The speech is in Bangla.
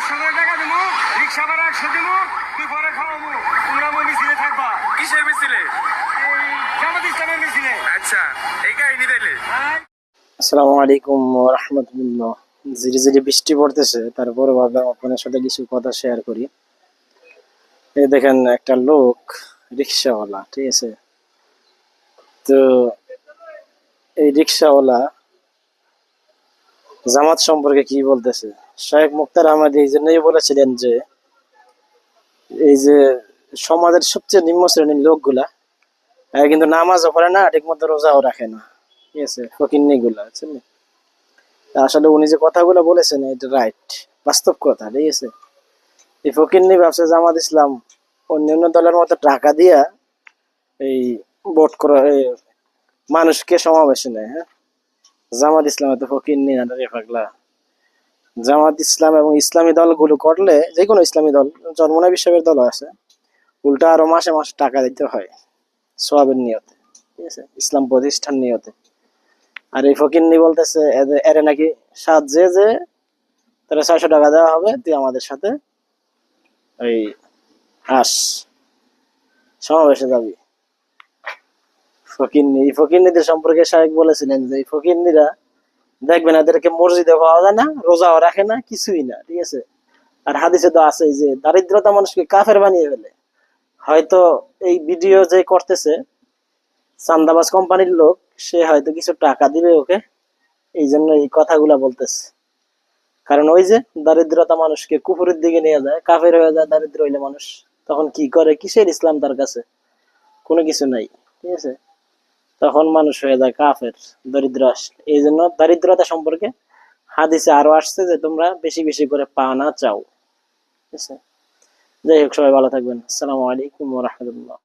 500 টাকা দেবো, রিক্সা ভাড়া 100 দেবো, তুই পরে খাওয়াবো। তোমরা আমার মিছিলে থাকবা। কিসের মিছিলে? এই জামাত ইসলামের মিছিলে। আচ্ছা, এই কাহিনী তাইলে। আসসালামু আলাইকুম ওয়া রাহমাতুল্লাহ। ধীরে ধীরে বৃষ্টি পড়তেছে, তারপরে ভাবলাম আপনাদের সাথে কিছু কথা শেয়ার করি। এই দেখেন একটা লোক, রিক্সাওয়ালা, ঠিক আছে? তো এই রিক্সাওয়ালা জামাত সম্পর্কে কি বলতেছে। শায়েখ মুক্তার আহমদ এই জন্যই বলেছিলেন যে এই যে সমাজের সবচেয়ে নিম্ন শ্রেণীর লোকগুলা এরা কিন্তু নামাজও পড়ে না, ঠিক মতো রোজাও রাখে না, ঠিক আছে? ফকিন্নি গুলা, বুঝছেন? আসলে উনি যে কথাগুলো বলেছেন এটা রাইট, বাস্তব কথা, ঠিক আছে? এই ফকিন্নি ব্যবসা জামাত ইসলাম অন্যান্য দলের মতো টাকা দিয়া এই ভোট করা মানুষকে সমাবেশে নেয়। হ্যাঁ, জামাত ইসলাম এত ফকিন্নি না রে পাগলা। জামাত ইসলাম এবং ইসলামী দলগুলো করলে, যে কোনো ইসলামী দল, চরমোনাই বিশ্বের দল আছে, উল্টা আরো মাসে মাসে টাকা দিতে হয় সওয়াবের নিয়তে, ঠিক আছে? ইসলাম প্রতিষ্ঠান নিয়তে। আর এই ফকিন্নি বলতেছে এরে নাকি সাহায্যে যে তারা 600 টাকা দেওয়া হবে, তুই আমাদের সাথে ওই আস, সমাবেশে যাবি। ফকিন্নি, এই ফকিন্নিদের সম্পর্কে শায়েখ বলেছিলেন যে এই ফকিন্নিরা দেখবেন এদেরকে মসজিদে পাওয়া যায় না, রোজাও রাখে না, কিছুই না, ঠিক আছে? আর হাদিসে তো আছে যে দারিদ্রতা মানুষকে কাফের বানিয়ে ফেলে। হয়তো এই ভিডিও যে করতেছে চান্দাবাজ কোম্পানির লোক, সে হয়তো কিছু টাকা দিবে ওকে, এই জন্য এই কথাগুলা বলতেছে। কারণ ওই যে দারিদ্রতা মানুষকে কুফুরের দিকে নিয়ে যায়, কাফের হয়ে যায় দারিদ্র হইলে মানুষ। তখন কি করে, কিসের ইসলাম তার কাছে? কোনো কিছু নাই, ঠিক আছে? তখন মানুষ হয়ে যায় কাফের, দরিদ্র আসলে। এই জন্য দারিদ্রতা সম্পর্কে হাদিসে আরো আসছে যে তোমরা বেশি বেশি করে পানা চাও, ঠিক আছে? যাই হোক, সবাই ভালো থাকবেন। আসসালামু আলাইকুম ওয়া রাহমাতুল্লাহ।